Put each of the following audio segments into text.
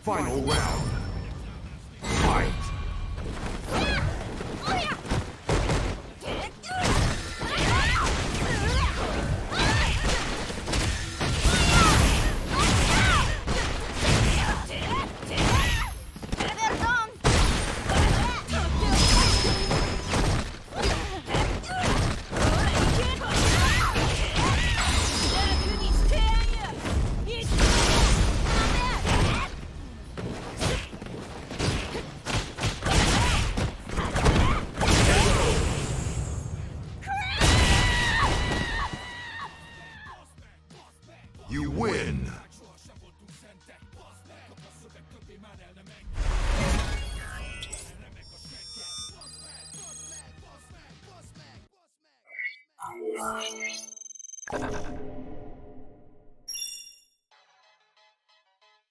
Final round. Fight! You win!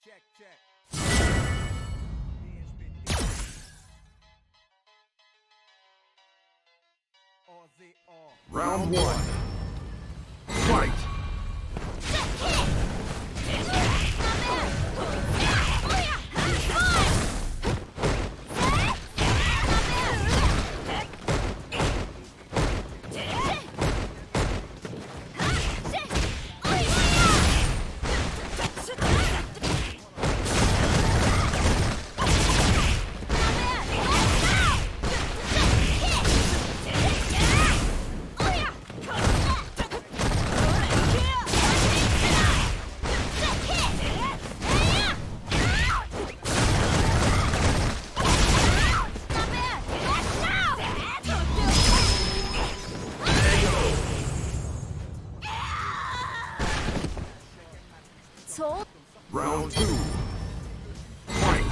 Check, check. Round one. Fight! Round two. Fight!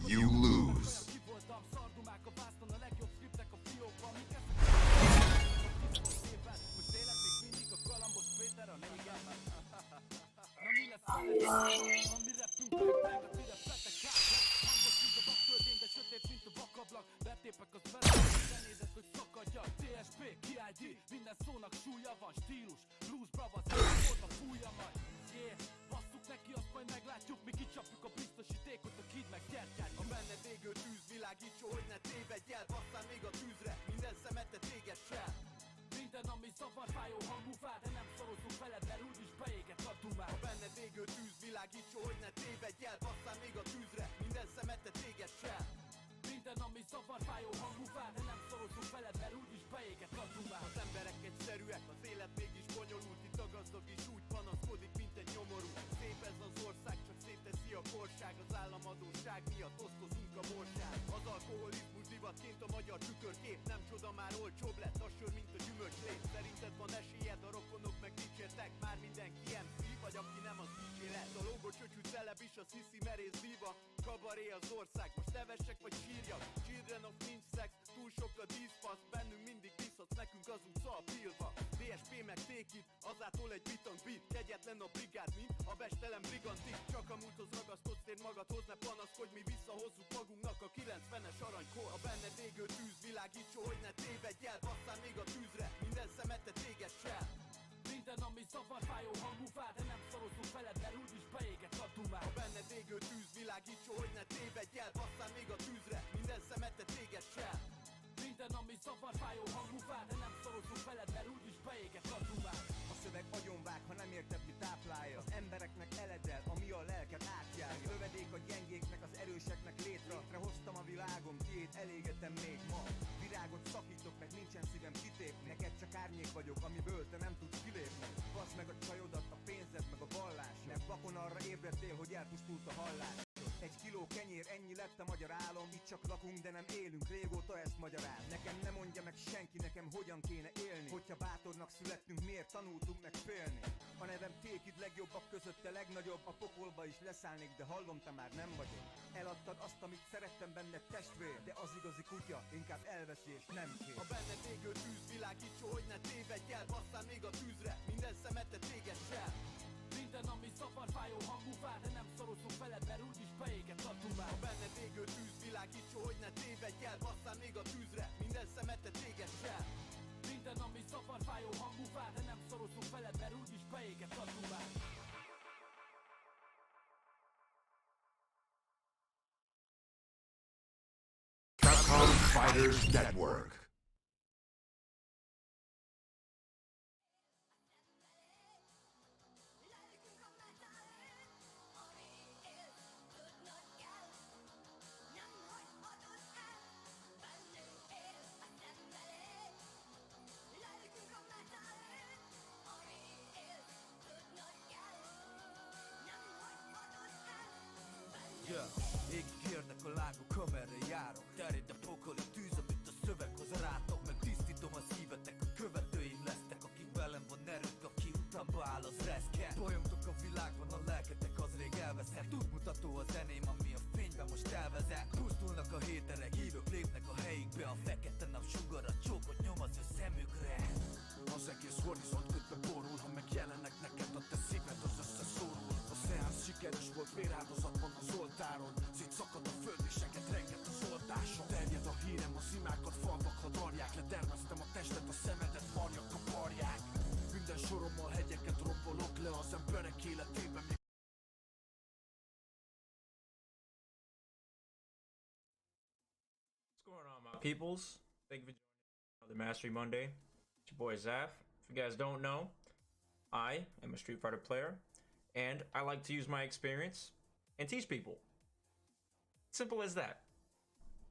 You lose. Minden szónak súlya van, stílus, blues, brava, volt a fújja majd. Yeah, basszuk neki, azt majd meglátjuk, mi kicsapjuk a biztosítékot, a kid meg gyertyárjuk. A benned égő tűz világítsa, hogy ne tévedj el, basszál még a tűzre, minden szemetet égessen. Minden, ami szavar, fájó hangú fád, de nem szorozunk veled, mert úgyis beéget a dumát. A benned égő tűz világítsa, hogy ne tévedj el, basszál még a tűzre, minden szemetet égessen. Minden, ami szavar, fájó hangú fád, de nem szorozunk veled, mert úgyis beéget a dumát. Az emberek egyszerűek, az élet mégis bonyolult, itt a gazdag is úgy panaszkodik, mint egy nyomorú. Szép ez az ország, csak szétteszi a korság, az államadósság miatt osztozunk a morság. Az alkoholizmus divatként a magyar tükörkép, nem csoda, már olcsóbb lett a sör, mint a gyümölcslét. Szerinted van esélyed, a rokonok meg dicsértek, már mindenki MC, vagy aki nem, az kísérlet. A lógó csöcsű celeb is, az hiszi merész diva, kabaré az ország, most nevesek vagy sírjak. Children of nincs szex, túl sok a díszfasz, bennünk mindig viszhatsz, nekünk az utca a pilva. DSP meg take it, azától egy bitang beat, kegyetlen a brigád, mint a bestelen brigantik. Csak a múlthoz ragasztodsz, tér magadhoz, ne panaszkodj, mi visszahozzuk magunknak a 90-es aranykor. A benned égő tűz világítsa, hogy ne tévedj el, basszál még a tűzre, minden szemetet égessen. Minden, ami szavar, fájó hangú fád, de nem szorozunk veled, mert úgyis beéget a dumát. A benned égő tűz világítsa, hogy ne tévedj el, basszál még a tűzre, minden szemetet égessen. Minden, ami szavar, fájó hangú fád, de nem szorozunk veled, mert úgyis beéget a dumát. A szöveg agyonvág, ha nem érted, mi táplálja. Az embereknek eledel, ami a lelket átjárja. Lövedék a gyengéknek, az erőseknek létrehoztam a világom, tiéd elégetem még ma. Virágot szakítok, meg nincsen szívem kitépni. Neked csak árnyék vagyok, amiből te nem tudsz kilépni. Basz meg a csajodat, a pénzed, meg a vallás. Mert vakon arra ébredtél, hogy elpusztult a hallás. Egy kiló kiló kenyér, ennyi lett a magyar álom. Itt csak lakunk, de nem élünk, régóta ezt magyaráz. Nekem nem mondja meg senki, nekem hogyan kéne élni. Hogyha bátornak születtünk, miért tanultunk meg félni? A nevem Tékid, legjobbak között a legnagyobb. A pokolba is leszállnék, de hallom, te már nem vagyok. Eladtad azt, amit szerettem benned, testvér. De az igazi kutya inkább elveszi és nem kér. A benned égő tűz világítsa, hogy ne tévedj el. Basszál még a tűzre, minden szemetet égessel. Minden, ami szapar, fájó hangú vár, de nem szorozunk veled, mert úgyis fejéket adtunk már. A benned égő tűz világítsa, hogy ne tévedj el. Basszál még a tűzre, minden szemetet égessel. Minden, ami szapar, fájó hangú vár, de nem szorozunk veled, mert úgyis fejéket adtunk már. Capcom Fighters Network. Égig érnek a lángok, amerre járok. Terjed a pokoli tűz, amit a szöveghoz rátok. Meg tisztítom a szívetek, a követőim lesztek. Akik velem van erők, aki utamba áll, az reszken. Bolyongtok a világban, a lelketek az rég elveszett. Útmutató a zeném, ami a fényben most elvezet. Pusztulnak a héterek, hívők lépnek a helyükbe. A fekete nap sugara, csókot nyom az ő szemükre. Az egész horizont kötve borul, ha megjelennek neked, a te szíved az összeszorul. A szeánsz sikeres volt, véráldozat van az oltáron. Szétszakad a föld és seket renget az oltáson. Terjed a hírem, az imákat falvak hadarják. Ledermeztem a testet, a szemedet varjak kaparják. Minden sorommal hegyeket rombolok le az emberek életében. What's going on, my peoples? Thank you for joining another Mastery Monday. It's your boy Zaf. If you guys don't know, I am a Street Fighter player, and I like to use my experience and teach people. Simple as that.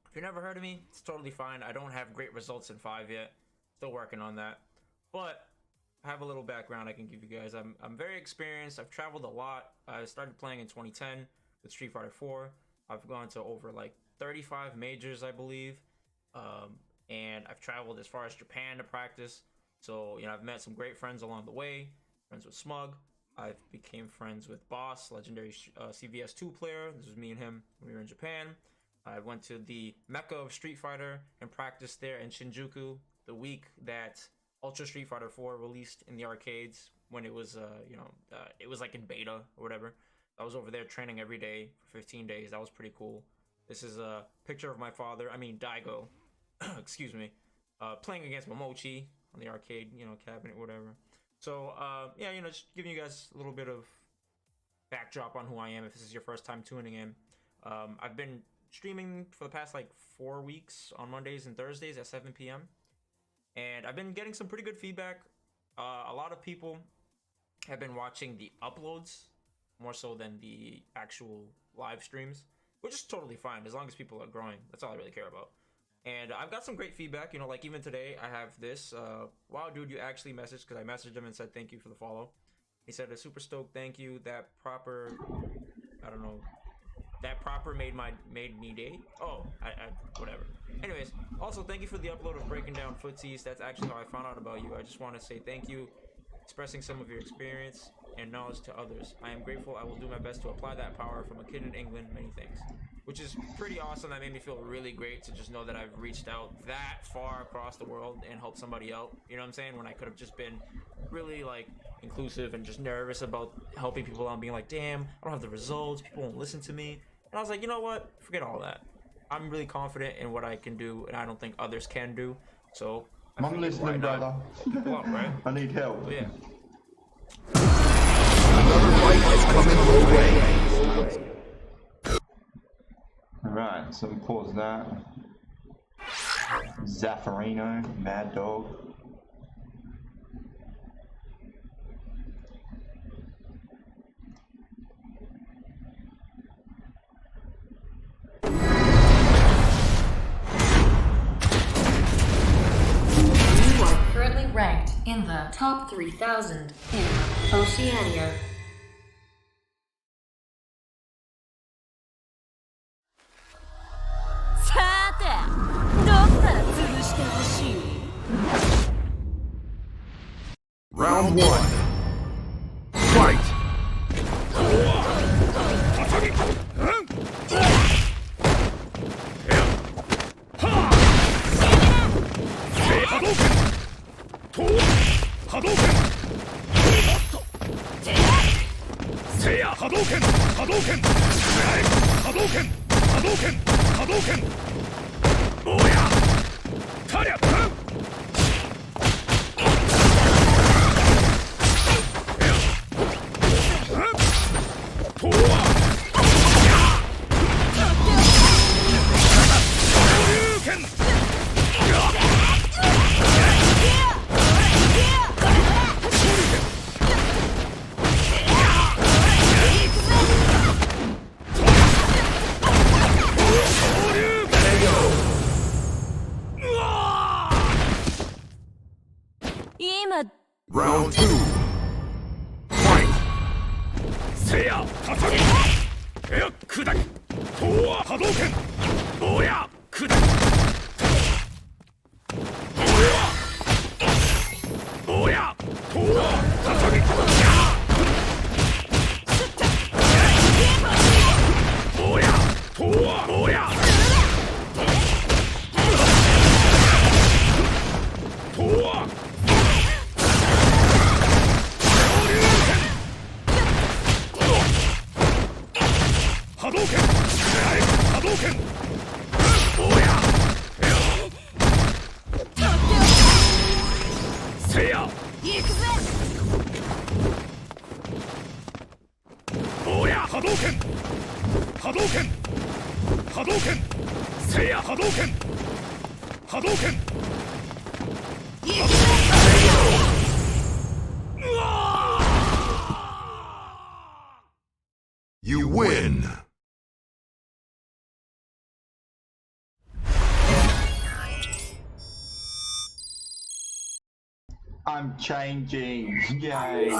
If you've never heard of me, it's totally fine. I don't have great results in 5 yet. Still working on that. But I have a little background I can give you guys. I'm very experienced. I've traveled a lot. I started playing in 2010 with Street Fighter 4. I've gone to over like 35 majors, I believe. And I've traveled as far as Japan to practice. So, you know, I've met some great friends along the way. Friends with Smug. I became friends with Boss, legendary CVS 2 player. This was me and him when we were in Japan. I went to the Mecca of Street Fighter and practiced there in Shinjuku the week that Ultra Street Fighter 4 released in the arcades, when it was, it was like in beta or whatever. I was over there training every day for 15 days. That was pretty cool. This is a picture of my father, Daigo, excuse me, playing against Momochi on the arcade, cabinet, whatever. So, yeah, just giving you guys a little bit of backdrop on who I am if this is your first time tuning in. I've been streaming for the past like 4 weeks on Mondays and Thursdays at 7 p.m. And I've been getting some pretty good feedback. A lot of people have been watching the uploads more so than the actual live streams, which is totally fine as long as people are growing. That's all I really care about. And I've got some great feedback, like even today I have this, wow dude, you actually messaged, because I messaged him and said thank you for the follow. He said a super stoked thank you, that proper made me day. Oh, whatever. Anyways, also thank you for the upload of breaking down footsies. That's actually how I found out about you. I just want to say thank you, expressing some of your experience and knowledge to others. I am grateful. I will do my best to apply that power from a kid in England. Many thanks. Which is pretty awesome. That made me feel really great to just know that I've reached out that far across the world and helped somebody out. You know what I'm saying? When I could have just been really like inclusive and just nervous about helping people out and being like, damn, I don't have the results. People won't listen to me. And I was like, you know what? Forget all that. I'm really confident in what I can do, and I don't think others can do. So I'm listening, brother. Well, right? I need help. But yeah. Alright, so we pause that. Zaffarino, Mad Dog. You are currently ranked in the top 3,000 in Oceania. Round one. Fight! Round two. Fight! Seiya! Tatagi! Air Kudaki! Towa! Hadouken! Oya! Kudaki! Oya! Towa! Tatagi! Oya! Towa! Oya! Towa! Hadouken! Hadouken! Oya! Seiya! Oya! Hadouken! Hadouken! Hadouken! Seiya! Hadouken! Hadouken! You win! I'm changing. Yay.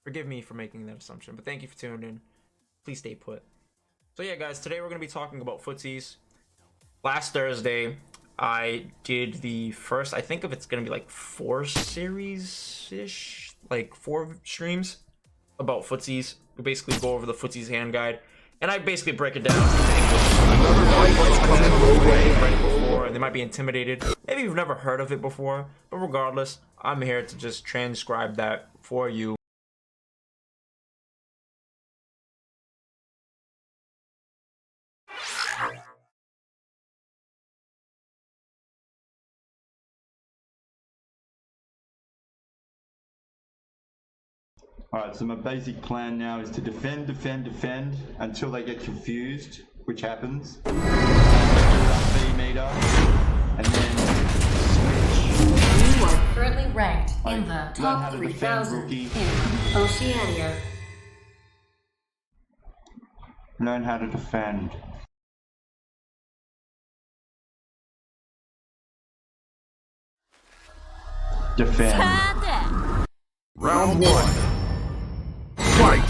Forgive me for making that assumption, but thank you for tuning in. Please stay put. So yeah, guys, today we're going to be talking about footsies. Last Thursday, I did the first, I think if it's going to be like 4 series-ish, like 4 streams about footsies. We basically go over the footsies hand guide, and I basically break it down. Before, and they might be intimidated. Maybe you've never heard of it before, but regardless, I'm here to just transcribe that for you. Alright, so my basic plan now is to defend until they get confused, which happens. V meter, and then switch. You are currently ranked in the Learn how top to defend, 3,000 rookie. in Oceania. Learn how to defend. Defend. Round one. Fight!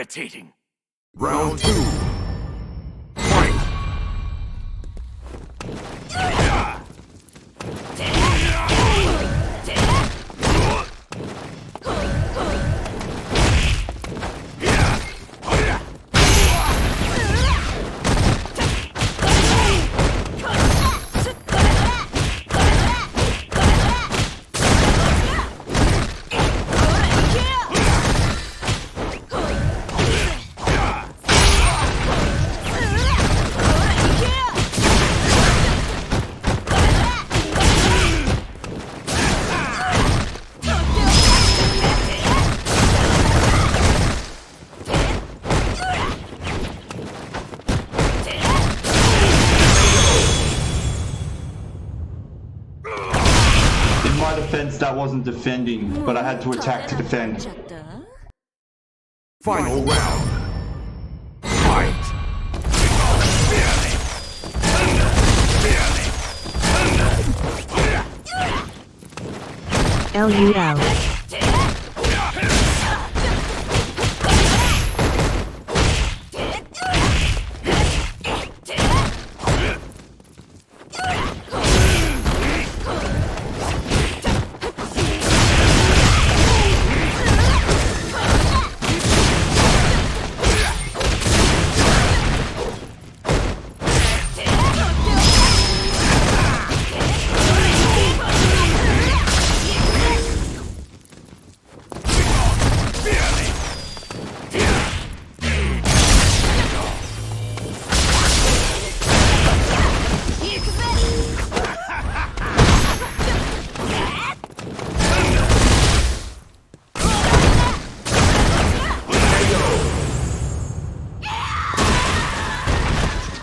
irritating. Round 2. Fight! In my defense, that wasn't defending, but I had to attack to defend. Final round. Fight! LUL.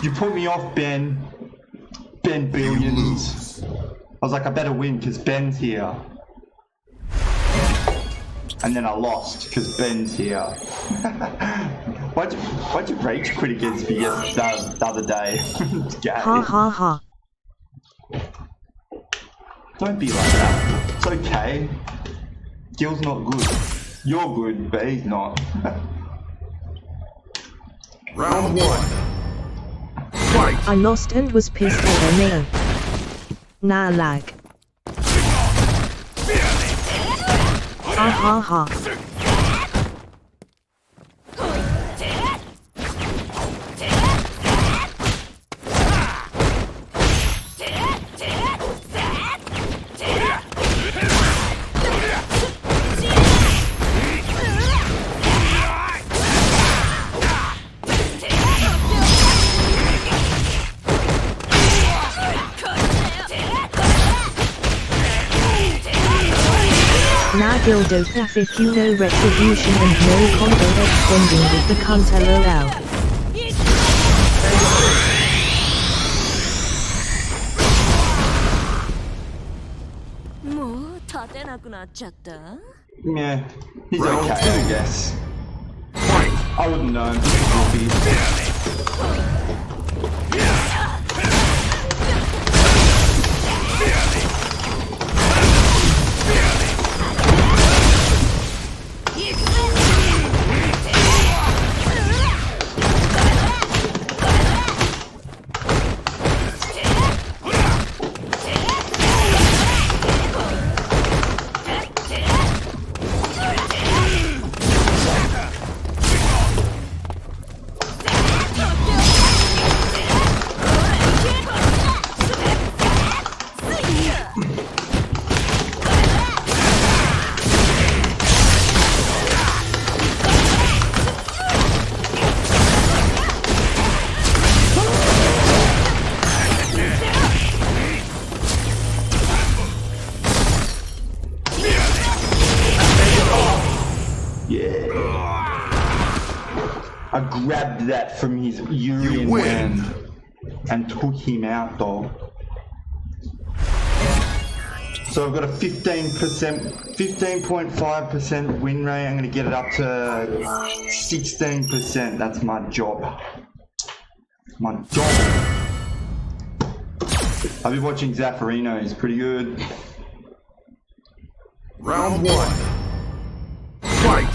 You put me off, Ben. Ben Billions. I was like, I better win because Ben's here. And then I lost because Ben's here. Why'd you rage quit against me the other day? Ha ha ha. Don't be like that. It's okay. Gil's not good. You're good, but he's not. Round 1. Fight! I lost and was pissed over Neo. Nah lag. Ha ha ha. Nah dildo faff if you know retribution and no combo extending with the cunt LOL. Yeah, he's okay, I guess. I wouldn't know him. He's a rookie. I grabbed that from his Urian hand and took him out, dog. So I've got a 15.5% win rate. I'm gonna get it up to 16%. That's my job. My job. I've been watching Zaffarino. He's pretty good. Round 1. Fight!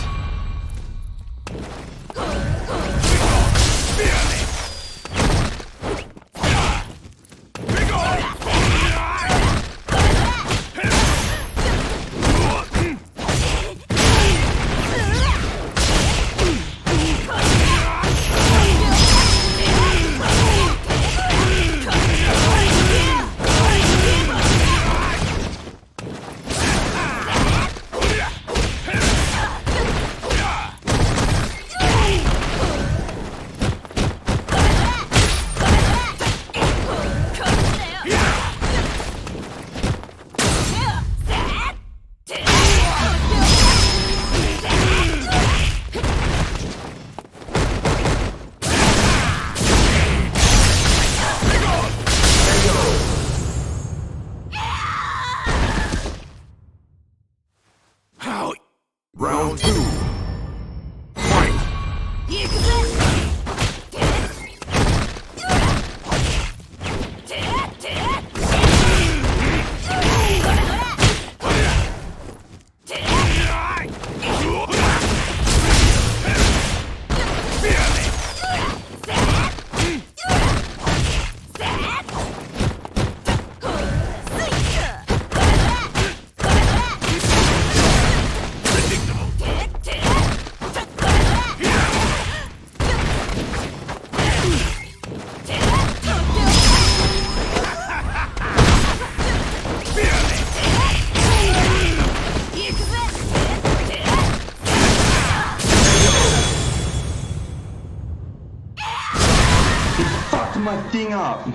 everything up.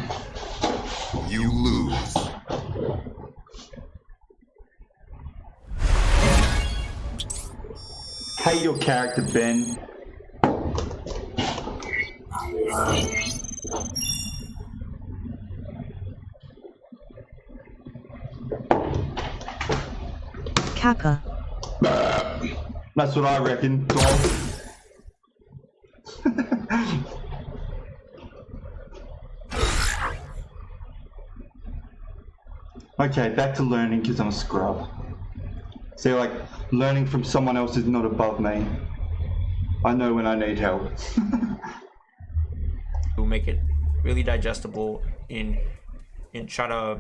You lose. Hate your character, Ben. Kappa. That's what I reckon, dog. Okay, back to learning because I'm a scrub. See, like, learning from someone else is not above me. I know when I need help. We'll make it really digestible and try to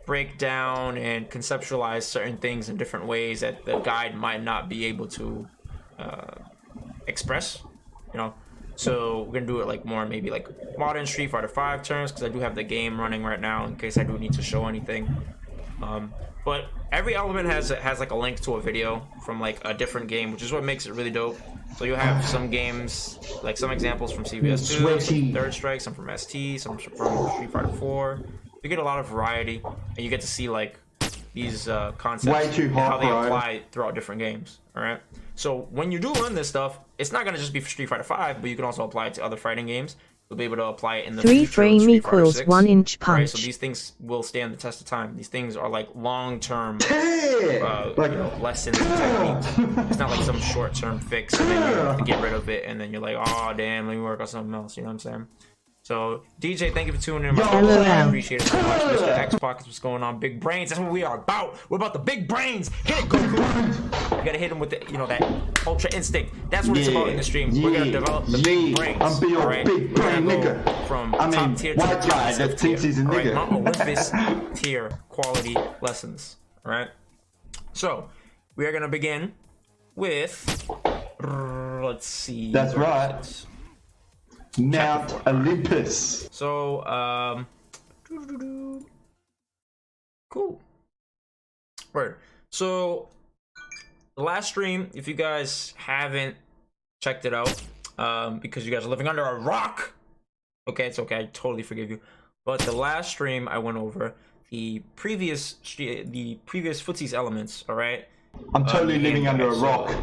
break down and conceptualize certain things in different ways that the guide might not be able to express, you know. So we're gonna do it like more maybe like modern Street Fighter 5 terms, because I do have the game running right now in case I do need to show anything. But every element has like a link to a video from like a different game, which is what makes it really dope. So you have some games, like some examples from CVS2, some from Third Strike, some from ST, some from Street Fighter 4. You get a lot of variety, and you get to see like these concepts, Way too hot, how they bro. apply throughout different games. All right. So when you do learn this stuff, it's not gonna just be for Street Fighter 5, but you can also apply it to other fighting games. You'll be able to apply it in the 3 future of frame Street Fighter equals 6. 1 inch Right, punch. so these things will stand the test of time. These things are like long-term Like, you know, lessons and techniques. It's not like some short-term fix and then you have to get rid of it and then you're like, oh damn, let me work on something else. You know what I'm saying? So DJ, thank you for tuning in. My Yo, folks. I appreciate it so much. Mr. X Pockets, what's going on? Big brains. That's what we are about. We're about the big brains. Hit it, Goku. You gotta hit him with the, you know, that ultra instinct. That's what it's about in the stream. We're gonna develop the big brains. I'm be your alright? big We're gonna brain go nigga. from I mean, top tier to white the guy top that thinks he's a alright? nigga. Mount Olympus tier quality lessons. Alright? So, we are gonna begin with, let's see. That's right. Mount Olympus. So, cool. Right. So, the last stream, if you guys haven't checked it out, because you guys are living under a rock, okay, it's okay, I totally forgive you. But the last stream, I went over the previous Footsie's elements, all right? I'm totally living under a rock.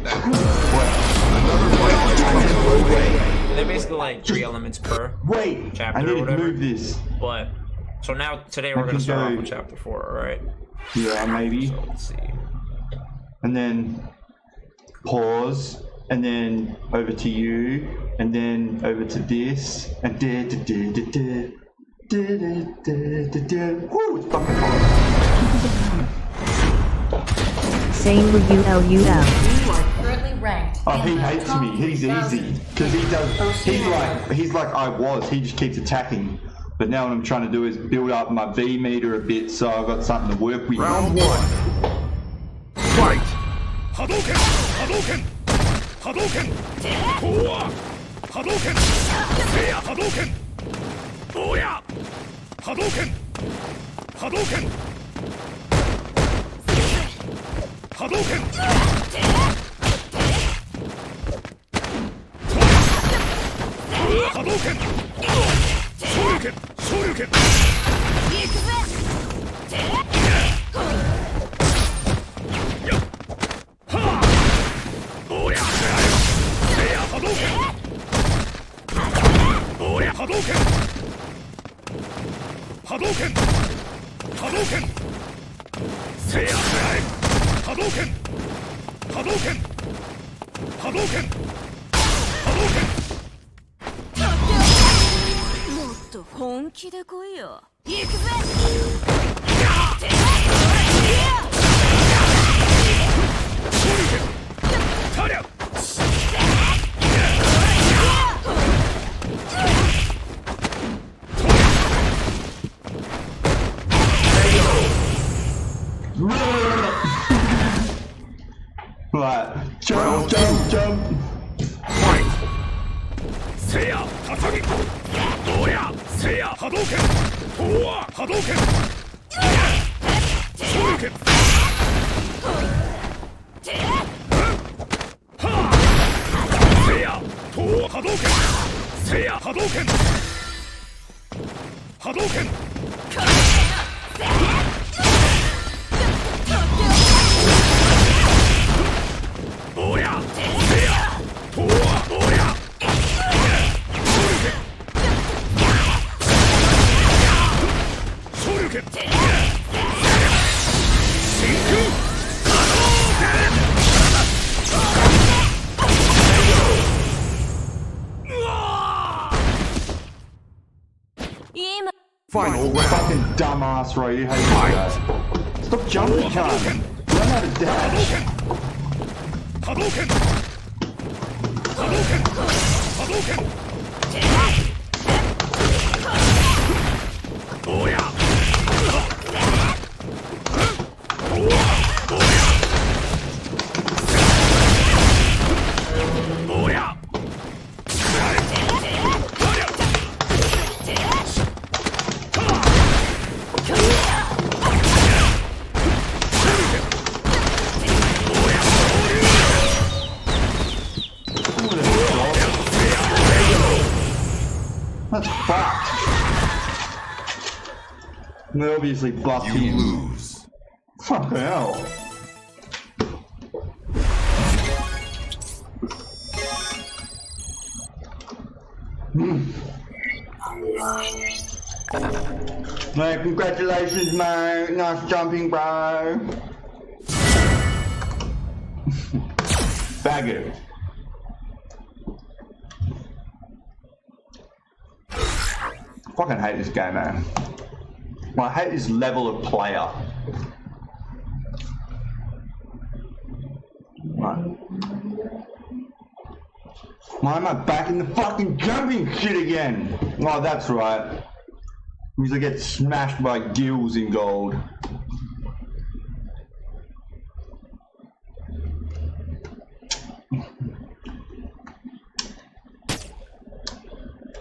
They're basically like 3 elements per Wait, chapter I need or to whatever. move this. But so now today we're gonna start off with chapter 4, all right? Yeah, maybe. So let's see. And then pause, and then over to you, and then over to this, and da da da da da da da da da. Woo, it's fucking hard. Same with ULUL. You are currently ranked. Oh, in he the hates top me. He's 3,000. easy because he does. He's like I was. He just keeps attacking. But now what I'm trying to do is build up my V meter a bit, so I've got something to work with. Round 1. Fight! Hadouken! Hadouken! Hadouken! Koa! Hadouken! Seiya Hadouken! Oya! Hadouken! Hadouken! Hadouken! Hadouken! Shoryuken! Shoryuken! Oya! Seiya Hadouken! Oya! Hadouken! Hadouken! Hadouken! Seiya Hadouken! Hadouken! Hadouken! Hadouken! もっと本気で来いよ。行くぜ。タリャ！Right, jump, jump, jump. Fight! せいや高木どうやせいや波動拳おわ波動拳昇竜拳はあせいやと波動拳せいや波動拳今 Final round. Fucking dumbass, bro. You hate that. Stop jumping, cunt. Learn how to dash. That's fucked. And they obviously buffed You him. lose. Fucking hell. Mate, congratulations, mate. Nice jumping, bro. Faggot. Fucking hate this game, man. I hate this level of player. Right. Why am I back in the fucking jumping shit again? Oh, that's right. Because I get smashed by gills in gold.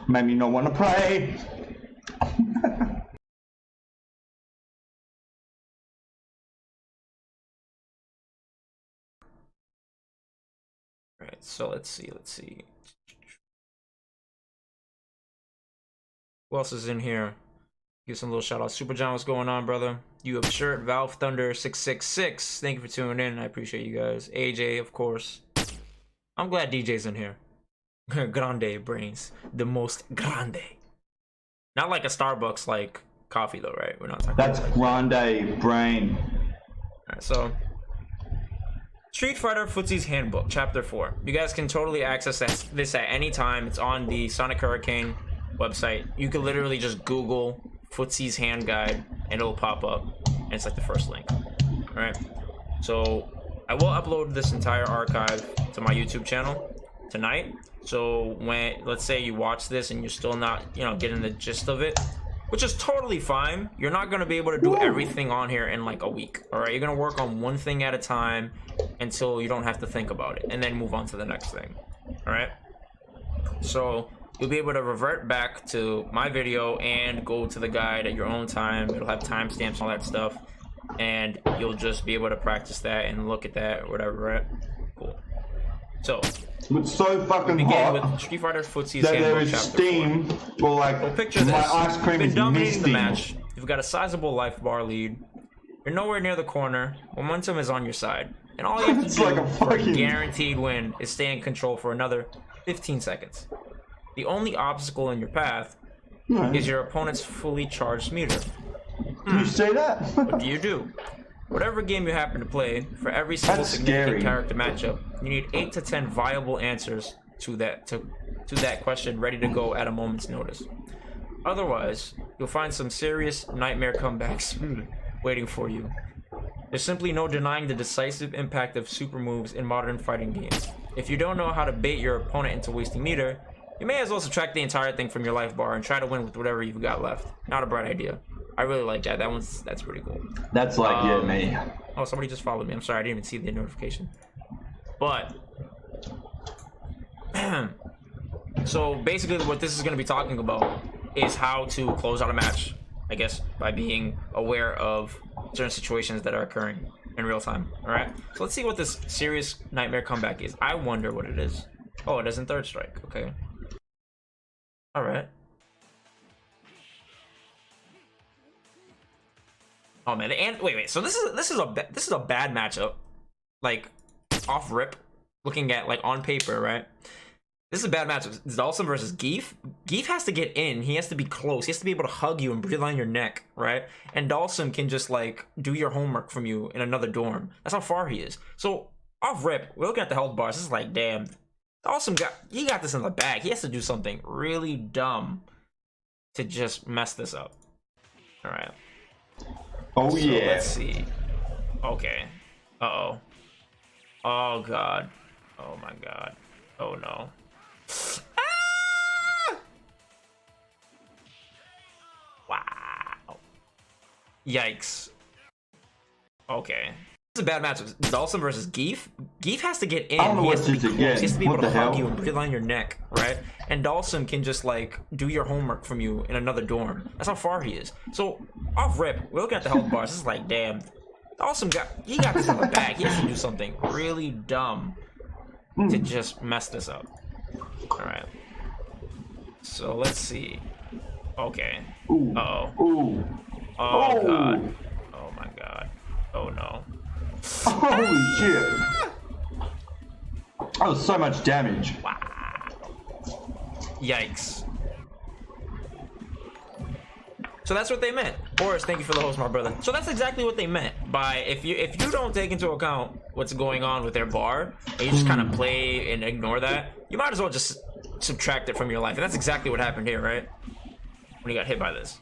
Made me not want to play. Alright, so let's see. Who else is in here? Give some little shout out. Super John, what's going on, brother? You have shirt, Valve Thunder 666. Thank you for tuning in. I appreciate you guys. AJ, of course. I'm glad DJ's in here. Grande brains. The most grande. Not like a Starbucks like coffee though, right? We're not talking That's about that. grande brain. Alright, so Street Fighter Footsie's Handbook, Chapter 4. You guys can totally access this at any time. It's on the Sonic Hurricane website. You can literally just Google Footsie's Hand Guide and it'll pop up. And it's like the first link. Alright. So I will upload this entire archive to my YouTube channel tonight. So when, let's say you watch this and you're still not, getting the gist of it, which is totally fine. You're not going to be able to do everything on here in like a week. All right. You're going to work on one thing at a time until you don't have to think about it and then move on to the next thing. All right. So you'll be able to revert back to my video and go to the guide at your own time. It'll have timestamps, all that stuff. And you'll just be able to practice that and look at that or whatever, right? Cool. So It's so fucking begin hot with Street Fighter Footsie's that there Handbook is Chapter 4. steam, or like Well, picture my this. ice cream You've been is dominating the misting. match. You've got a sizable life bar lead. You're nowhere near the corner. Momentum is on your side. And all you have to It's do like a for a fucking- guaranteed win is stay in control for another 15 seconds. The only obstacle in your path is your opponent's fully charged meter. Can you see that? What do you do? Whatever game you happen to play, for every single That's significant scary. character matchup, you need 8 to 10 viable answers to that question ready to go at a moment's notice. Otherwise, you'll find some serious nightmare comebacks waiting for you. There's simply no denying the decisive impact of super moves in modern fighting games. If you don't know how to bait your opponent into wasting meter, you may as well subtract the entire thing from your life bar and try to win with whatever you've got left. Not a bright idea. I really like that. That's pretty cool. That's like, yeah, me. Oh, somebody just followed me. I'm sorry, I didn't even see the notification. But so basically what this is going to be talking about is how to close out a match, I guess, by being aware of certain situations that are occurring in real time. All right, so let's see what this serious nightmare comeback is. I wonder what it is. Oh, it isn't Third Strike. Okay. All right. Oh man, and wait. So this is a bad matchup, like off rip, looking at like on paper, right? This is a bad match. It's Dawson versus Geef. Geef has to get in. He has to be close. He has to be able to hug you and breathe on your neck, right? And Dawson can just like do your homework from you in another dorm. That's how far he is. So off rip, we're looking at the health bars. This is like, damn. Dawson got this in the bag. He has to do something really dumb to just mess this up. All right. Oh so yeah. Let's see. Okay. Uh-oh. Oh god. Oh my god. Oh no. Ah! Wow. Yikes. Okay. This is a bad match. It's Dawson versus Geef. Geef has to get in. I don't know he what has to be this close. again. He has to be What able to the hug hell? you and breathe on your neck, right? And Dawson can just like do your homework from you in another dorm. That's how far he is. So off rip, we're looking at the health bars. This is like, damn. Dawson got this in the bag. He has to do something really dumb to just mess this up. All right. So let's see. Okay. Ooh. Uh-oh. Ooh. Oh god. Oh my god. Oh no. Holy shit. That was so much damage. Wow. Yikes. So that's what they meant. Boris, thank you for the host, my brother. So that's exactly what they meant by if you don't take into account what's going on with their bar, and you just kind of play and ignore that, you might as well just subtract it from your life. And that's exactly what happened here, right? When he got hit by this.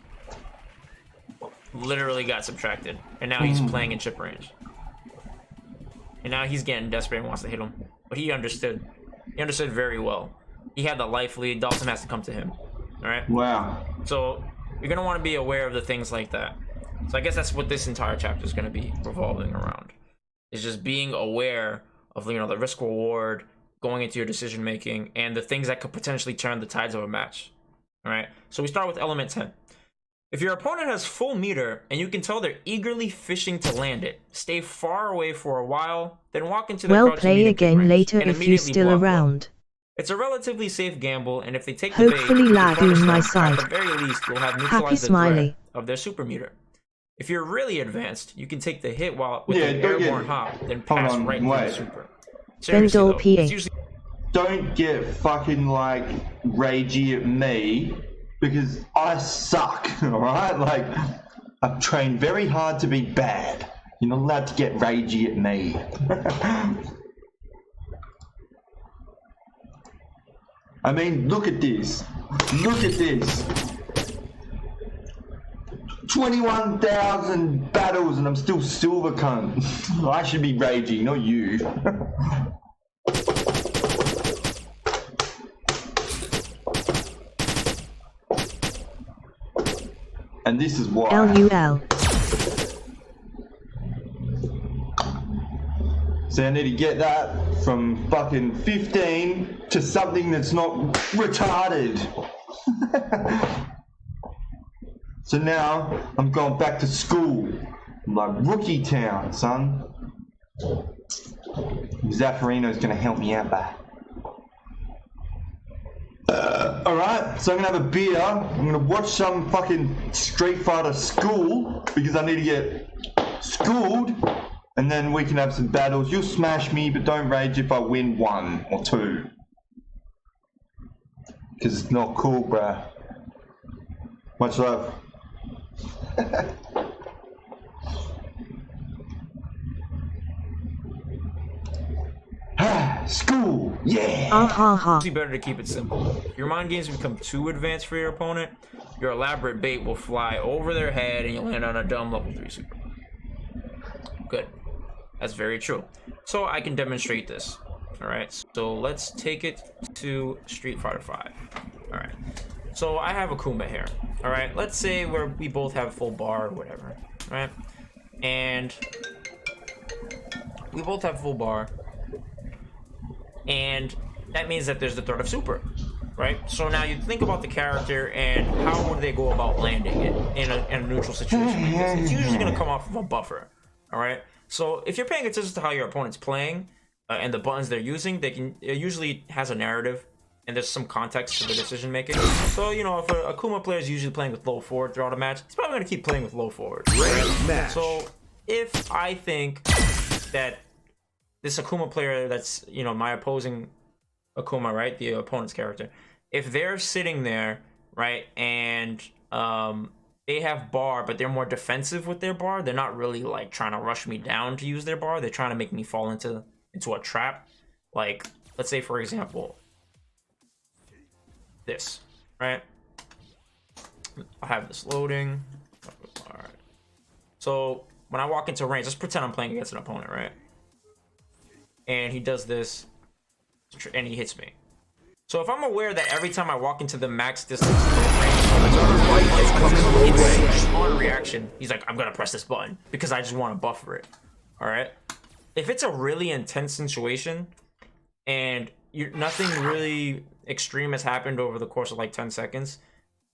Literally got subtracted. And now he's playing in chip range. And now he's getting desperate and wants to hit him. But he understood. He understood very well. He had the life lead. Dawson has to come to him. Alright? Wow. So you're going to want to be aware of the things like that. So I guess that's what this entire chapter is going to be revolving around. Is just being aware of, you know, the risk reward, going into your decision making, and the things that could potentially turn the tides of a match. Alright? So we start with element 10. If your opponent has full meter and you can tell they're eagerly fishing to land it, stay far away for a while, then walk into their Well, crouching play medium again range later and if you're immediately still block low. around. It's a relatively safe gamble, and if they take the bait, Hopefully you lad punish on my them. side. At the very least, you'll have Happy neutralized the smiley. threat of their super meter. If you're really advanced, you can take the hit while with Yeah, an don't get- airborne hop, then Hold pass on, right into the wait. super. Seriously, Bendel though, peeing. it's usually Don't get fucking like ragey at me because I suck, alright? Like, I've trained very hard to be bad. You're not allowed to get ragey at me. I mean, look at this. Look at this. 21,000 battles and I'm still silver cunt. I should be ragey, not you. And this is why. LUL. So I need to get that from fucking 15 to something that's not retarded. So now I'm going back to school. I'm like rookie town, son. Zaffarino's gonna help me out there. Alright, so I'm gonna have a beer. I'm gonna watch some fucking Street Fighter school because I need to get schooled. And then we can have some battles. You'll smash me, but don't rage if I win 1 or 2. Because it's not cool, bruh. Much love. School, yeah. Ah ha ha. It's better to keep it simple. If your mind games become too advanced for your opponent, your elaborate bait will fly over their head and you'll land on a dumb level 3 super. Good. That's very true. So I can demonstrate this. Alright, so let's take it to Street Fighter 5. Alright. So I have Akuma here. Alright, let's say we both have full bar or whatever. Alright? And we both have full bar. And that means that there's the threat of super. Right? So now you think about the character and how would they go about landing it in a neutral situation like this. It's usually going to come off of a buffer. Alright? So if you're paying attention to how your opponent's playing and the buttons they're using, it usually has a narrative and there's some context to the decision making. So, you know, if a Akuma player is usually playing with low forward throughout a match, he's probably going to keep playing with low forward. Right? So if I think that this Akuma player that's, you know, my opposing Akuma, right? The opponent's character. If they're sitting there, right, and they have bar, but they're more defensive with their bar. They're not really like trying to rush me down to use their bar. They're trying to make me fall into a trap. Like, let's say for example, this, right? I have this loading. All right. So when I walk into range, let's pretend I'm playing against an opponent, right? And he does this, and he hits me. So if I'm aware that every time I walk into the max distance it's on reaction, he's like, I'm gonna press this button because I just want to buffer it. All right. If it's a really intense situation and nothing really extreme has happened over the course of like 10 seconds,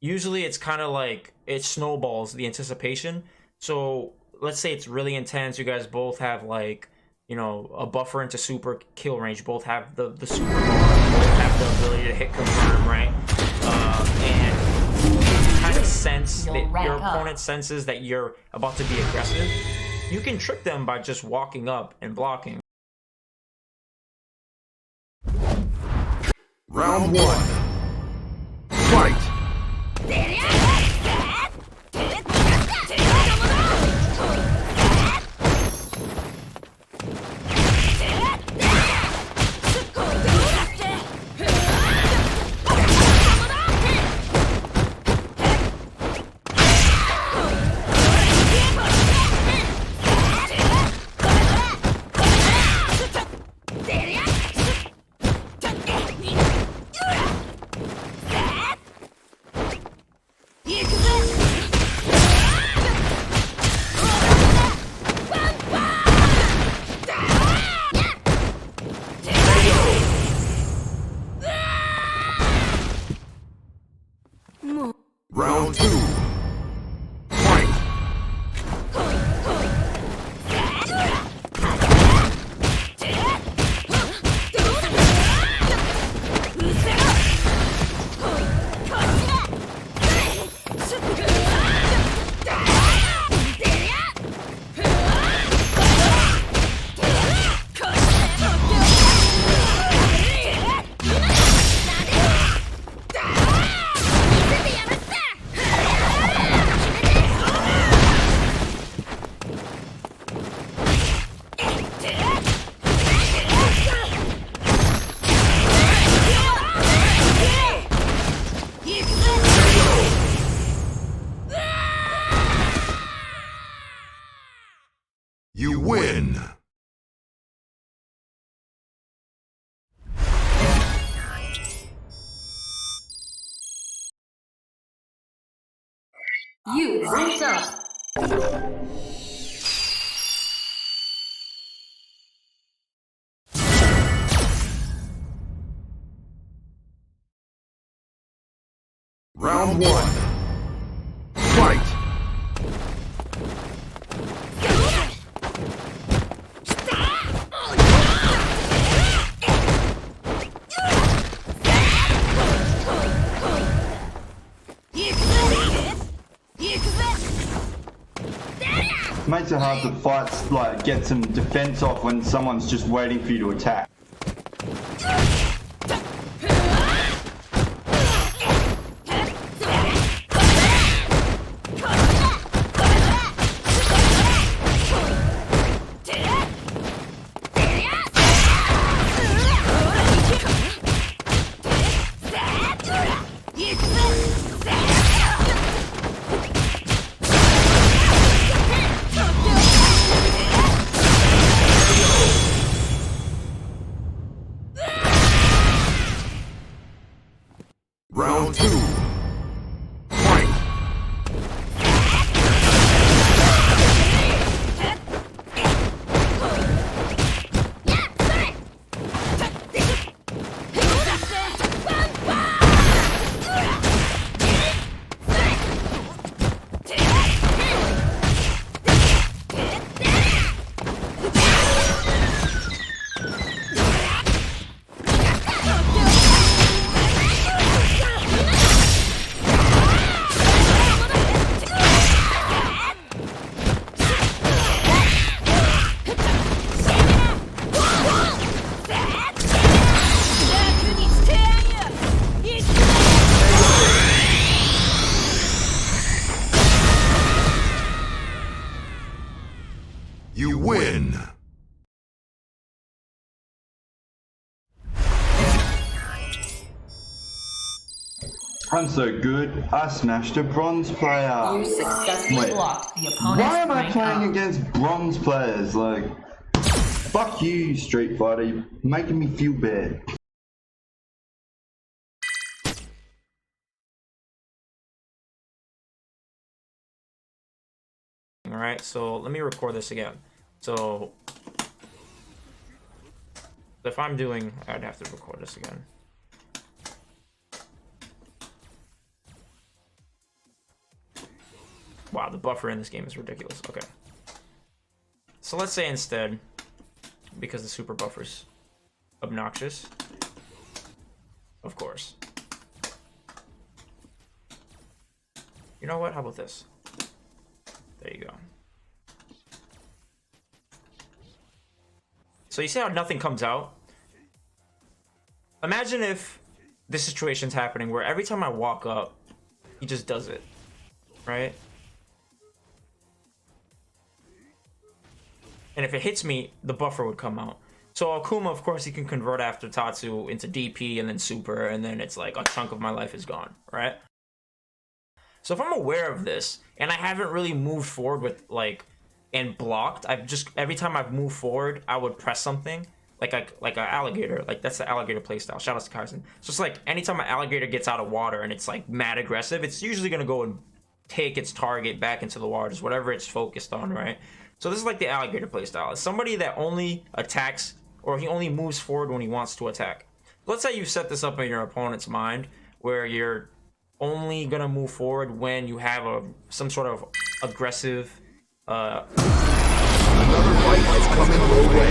usually it's kind of like it snowballs the anticipation. So let's say it's really intense. You guys both have like, you know, a buffer into super kill range. Both have the super bar. Both have the ability to hit confirm, right? And you kind of sense that your opponent senses that you're about to be aggressive. You can trick them by just walking up and blocking. Round one. Fight! Round two. Fight! You win! You ranked up. Round one. Fight! Makes it hard to fight, like get some defense off when someone's just waiting for you to attack. win. I'm so good. I smashed a bronze player. You successfully Wait. blocked the opponent's Why am I rank playing up. against bronze players? Like, fuck you, Street Fighter. You're making me feel bad. Alright, so let me record this again. So if I'm doing, I'd have to record this again. Wow, the buffer in this game is ridiculous. Okay. So let's say instead, because the super buffer's obnoxious, of course. You know what? How about this? There you go. So you see how nothing comes out? Imagine if this situation's happening where every time I walk up, he just does it, right? And if it hits me, the buffer would come out. So Akuma, of course, he can convert after Tatsu into DP and then super, and then it's like a chunk of my life is gone, right? So if I'm aware of this, and I haven't really moved forward with, like, and blocked, I've just, every time I've moved forward, I would press something, like an alligator, like, that's the alligator playstyle, shout out to Kaizen. So it's like, anytime an alligator gets out of water and it's, like, mad aggressive, it's usually gonna go and take its target back into the water, just whatever it's focused on, right? So this is like the alligator playstyle. It's somebody that only attacks, or he only moves forward when he wants to attack. Let's say you set this up in your opponent's mind, where you're only gonna move forward when you have some sort of aggressive Another fight is coming your way.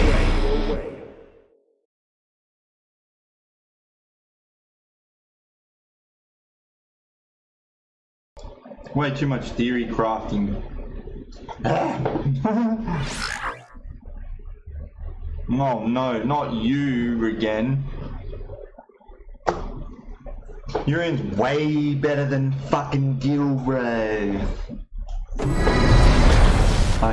Way too much theory crafting. No, no, not you again. Urian's way better than fucking Gilray. You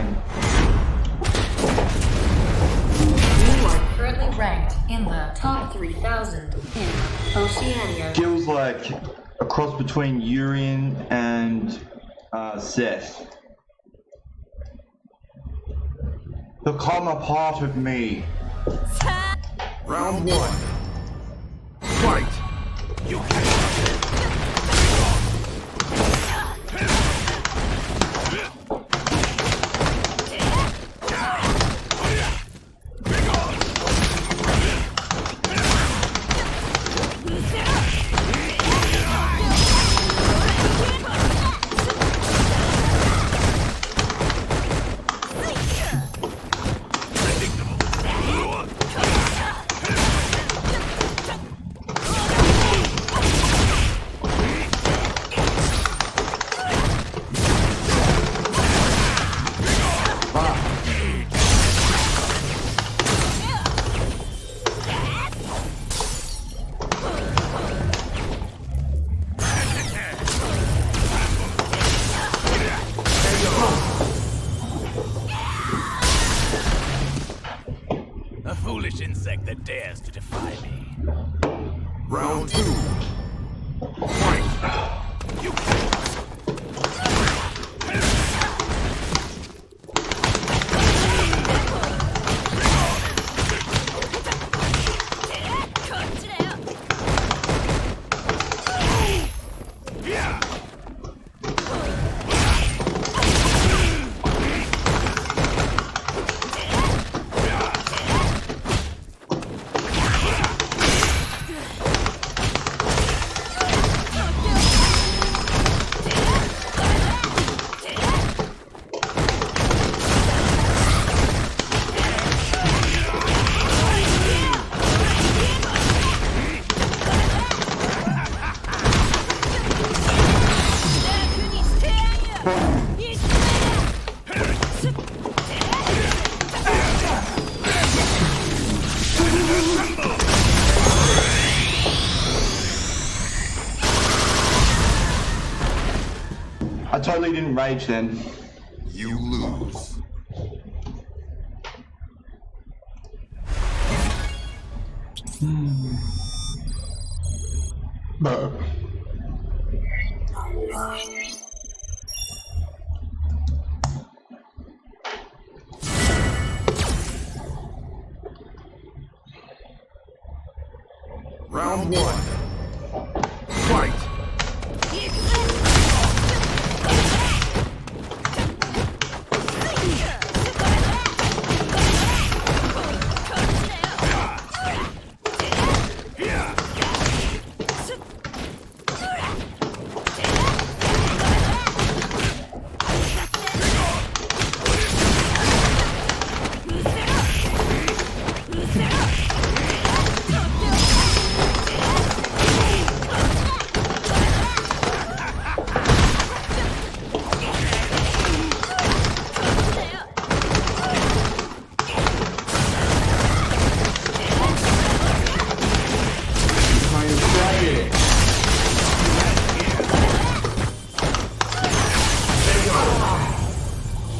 are currently ranked in the top 3,000 in Oceania. Gil's like a cross between Urian and Seth. Become a part of me. Round one. Fight. You can't. A foolish insect that dares to defy me. Round two. Fight. You can't. I totally didn't rage then. You lose. Round one. Fight!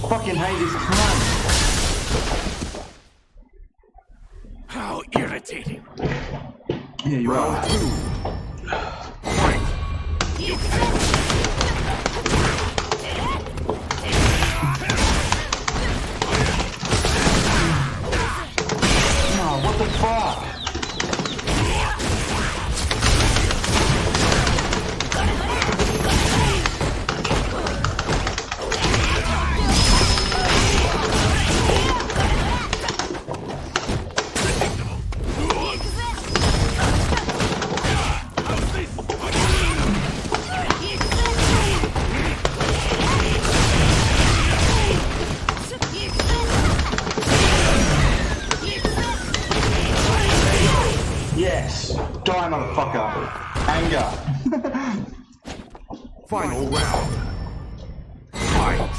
Fucking hate this cunt. How irritating! Yeah, you are. Round two. Fight! Oh, what the fuck? Yes. Die, motherfucker. Anger. Final round. Fight!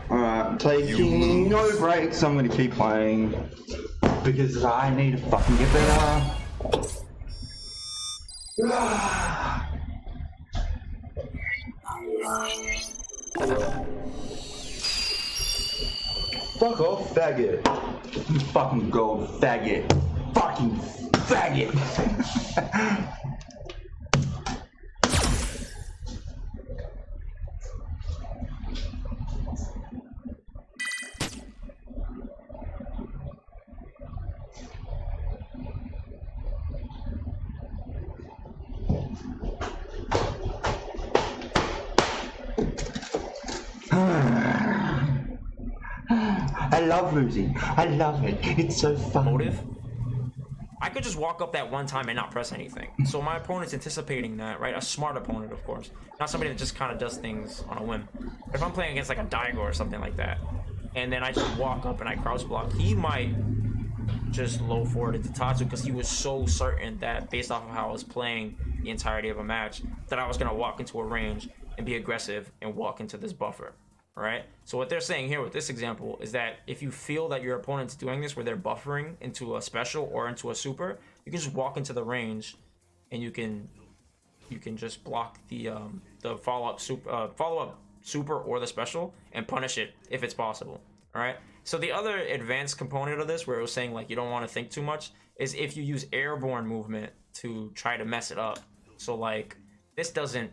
Alright, taking no breaks. I'm gonna keep playing because I need to fucking get better. Fuck off, faggot. You fucking gold faggot. Fucking faggot. I love losing. I love it. It's so fun. Motive. I could just walk up that one time and not press anything. So my opponent's anticipating that, right? A smart opponent, of course. Not somebody that just kind of does things on a whim. But if I'm playing against like a Daigo or something like that, and then I just walk up and I crouch block, he might just low forward into Tatsu because he was so certain that based off of how I was playing the entirety of a match, that I was going to walk into a range and be aggressive and walk into this buffer. Right? So what they're saying here with this example is that if you feel that your opponent's doing this where they're buffering into a special or into a super, you can just walk into the range and you can just block the follow-up super or the special and punish it if it's possible. All right? So the other advanced component of this where it was saying like you don't want to think too much is if you use airborne movement to try to mess it up. So like this doesn't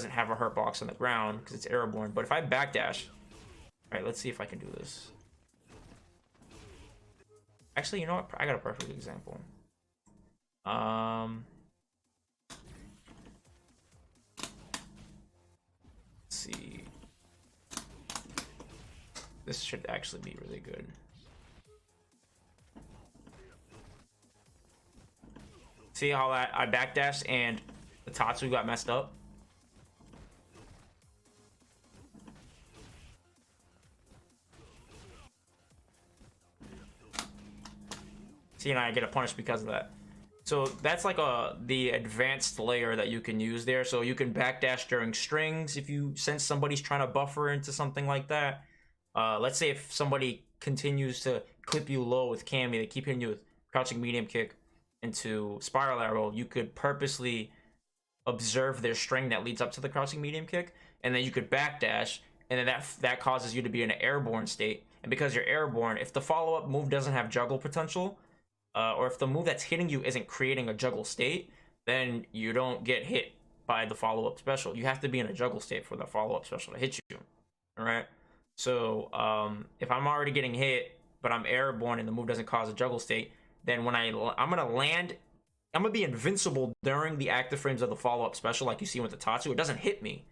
have a hurt box on the ground because it's airborne, but if I backdash, all right, let's see if I can do this. Actually, you know what? I got a perfect example. Let's see. This should actually be really good. See how I backdashed and the Tatsu got messed up? See, and I get a punish because of that. So that's like the advanced layer that you can use there. So you can backdash during strings if you sense somebody's trying to buffer into something like that. Let's say if somebody continues to clip you low with Cammy, they keep hitting you with crouching medium kick into spiral arrow, you could purposely observe their string that leads up to the crouching medium kick, and then you could backdash, and then that causes you to be in an airborne state. And because you're airborne, if the follow-up move doesn't have juggle potential, or if the move that's hitting you isn't creating a juggle state, then you don't get hit by the follow-up special. You have to be in a juggle state for the follow-up special to hit you. All right. So if I'm already getting hit, but I'm airborne and the move doesn't cause a juggle state, then when I'm gonna land, I'm gonna be invincible during the active frames of the follow-up special, like you see with the Tatsu. It doesn't hit me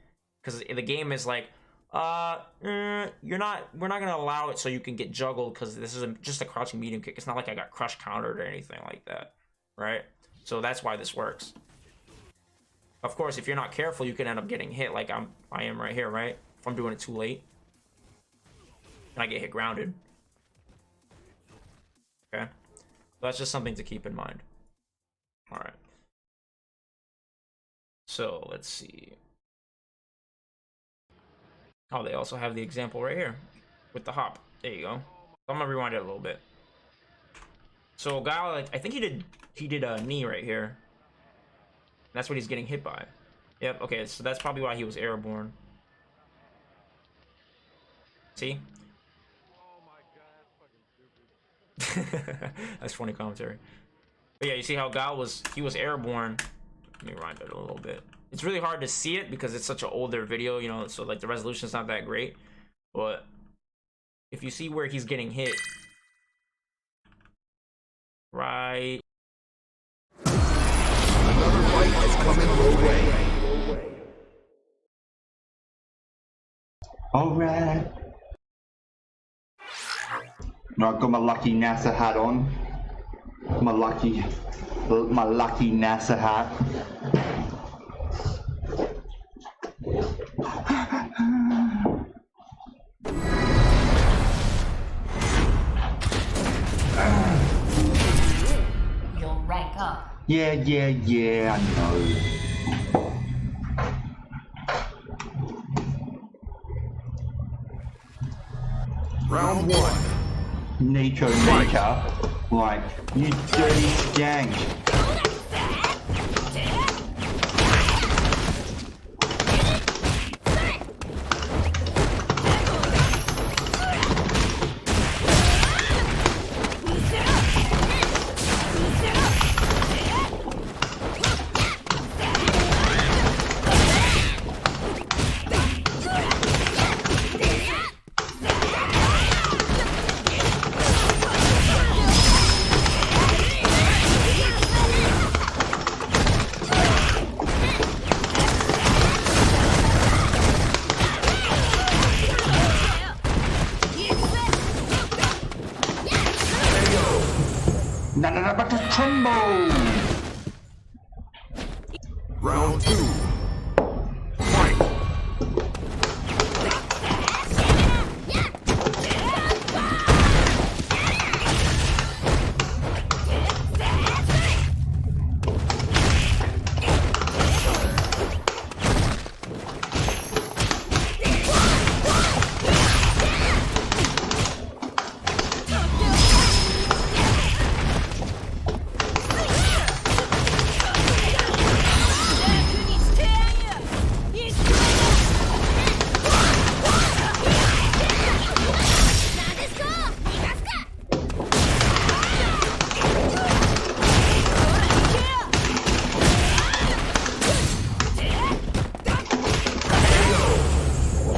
because the game is like, we're not gonna allow it so you can get juggled because this is just a crouching medium kick. It's not like I got crush countered or anything like that, right? So that's why this works. Of course, if you're not careful, you can end up getting hit like I am right here, right? If I'm doing it too late, and I get hit grounded. Okay. That's just something to keep in mind. All right. So let's see. Oh, they also have the example right here with the hop. There you go. I'm gonna rewind it a little bit. So Guile, I think he did a knee right here. That's what he's getting hit by. Yep. Okay. So that's probably why he was airborne. See? That's funny commentary. But yeah, you see how Gal was airborne. Let me rewind it a little bit. It's really hard to see it because it's such an older video, you know, so like the resolution's not that great. But if you see where he's getting hit, right. Another fight is coming your way. Alright. I've got my lucky NASA hat on. My lucky NASA hat. You'll rank up. Yeah, I know. Round one. Nico, like, you dirty skank. But the tremble. Round two. Fight.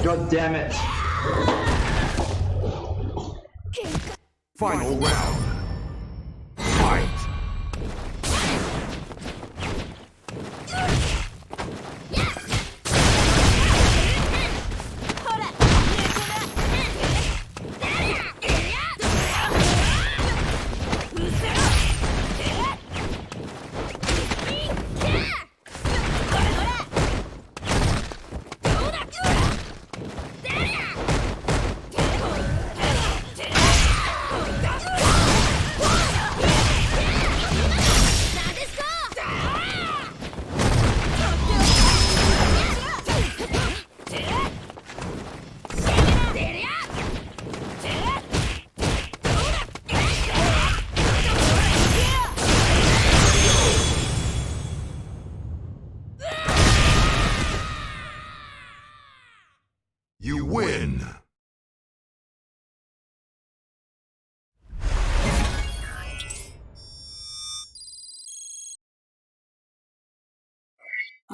God damn it. Final round. You win.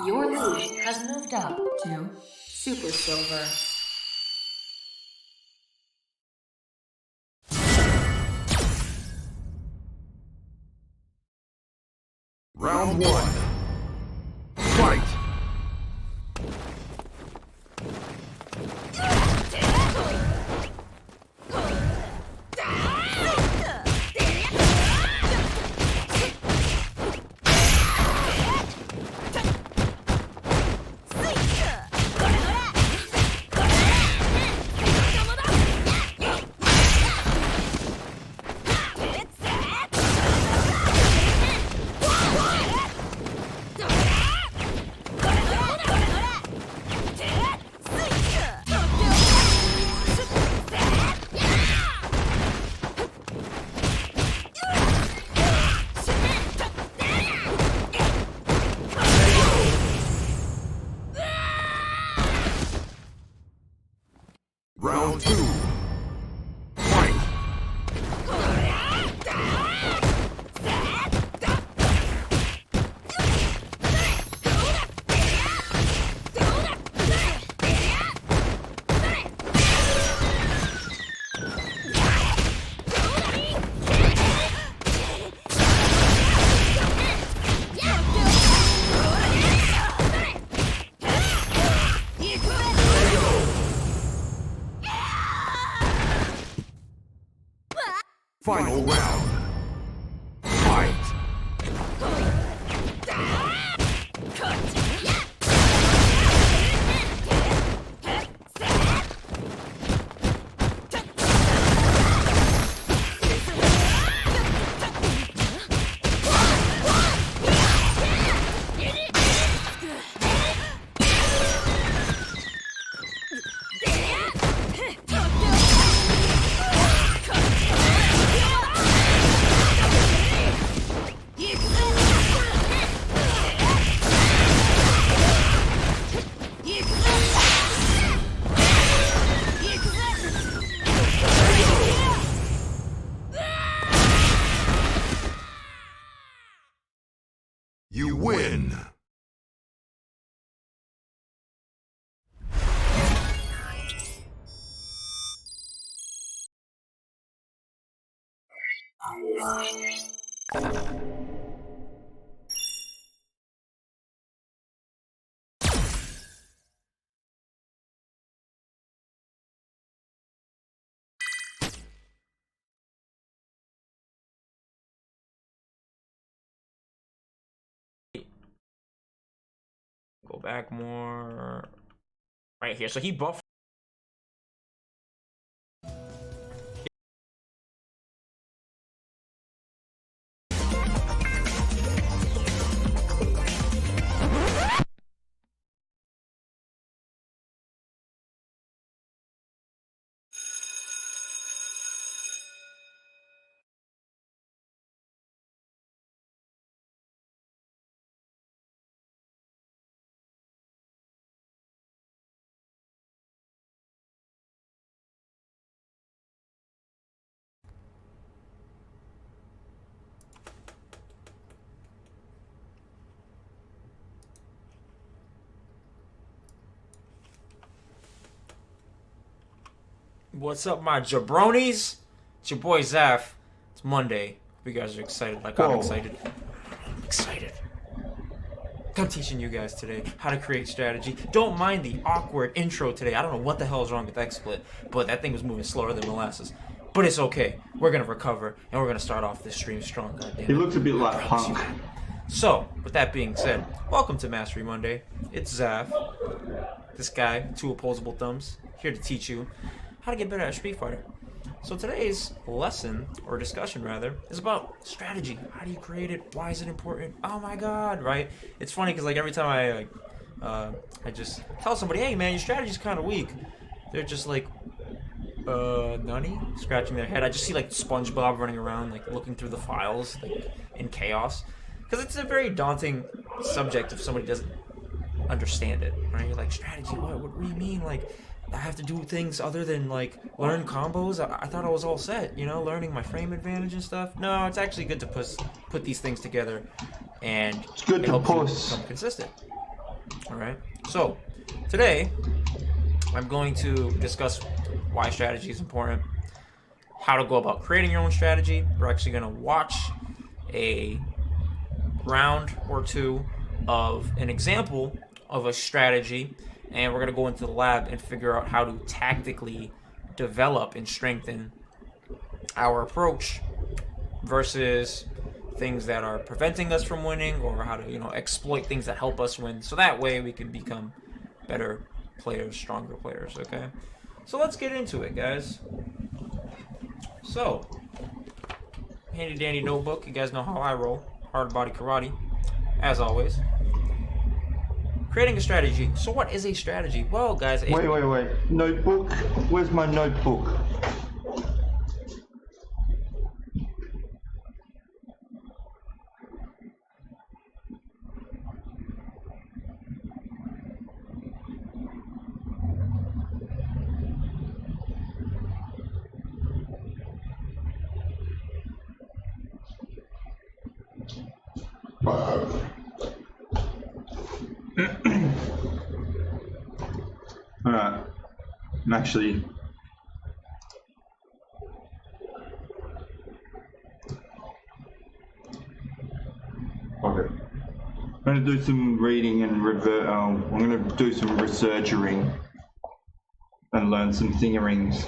Your league has moved up to Super Silver. Round one. Fight. Round two. Fight. Final round. Fight. You win. Go back more. Right here. So he buffed. What's up, my jabronis? It's your boy Zaf. It's Monday. Hope you guys are excited, like I'm excited. Excited. I'm teaching you guys today how to create strategy. Don't mind the awkward intro today. I don't know what the hell is wrong with XSplit, but that thing was moving slower than molasses. But it's okay. We're gonna recover, and we're gonna start off this stream strong. Goddamn. He looks a bit like Punk. So, with that being said, welcome to Mastery Monday. It's Zaf, this guy, two opposable thumbs, here to teach you how to get better at Street Fighter. So today's lesson, or discussion rather, is about strategy. How do you create it? Why is it important? Oh my god, right? It's funny because like every time I just tell somebody, hey man, your strategy's kind of weak, they're just like, nani? Scratching their head. I just see like SpongeBob running around, like looking through the files, like in chaos. Because it's a very daunting subject if somebody doesn't understand it, right? You're like, strategy, what do you mean? Like, I have to do things other than like learn combos? I thought I was all set, you know, learning my frame advantage and stuff. No, it's actually good to put these things together, and It's good it to helps you push. become consistent. All right. So today, I'm going to discuss why strategy is important, how to go about creating your own strategy. We're actually going to watch a round or two of an example of a strategy, and we're going to go into the lab and figure out how to tactically develop and strengthen our approach versus things that are preventing us from winning, or how to, you know, exploit things that help us win, so that way we can become better players, stronger players. Okay, so let's get into it, guys. So, handy dandy notebook. You guys know how I roll. Hard body karate, as always. Creating a strategy. So what is a strategy? Well, guys... Wait. Notebook? Where's my notebook? Alright. I'm actually... Okay. I'm going to do some reading and I'm going to do some researching and learn some thingerings.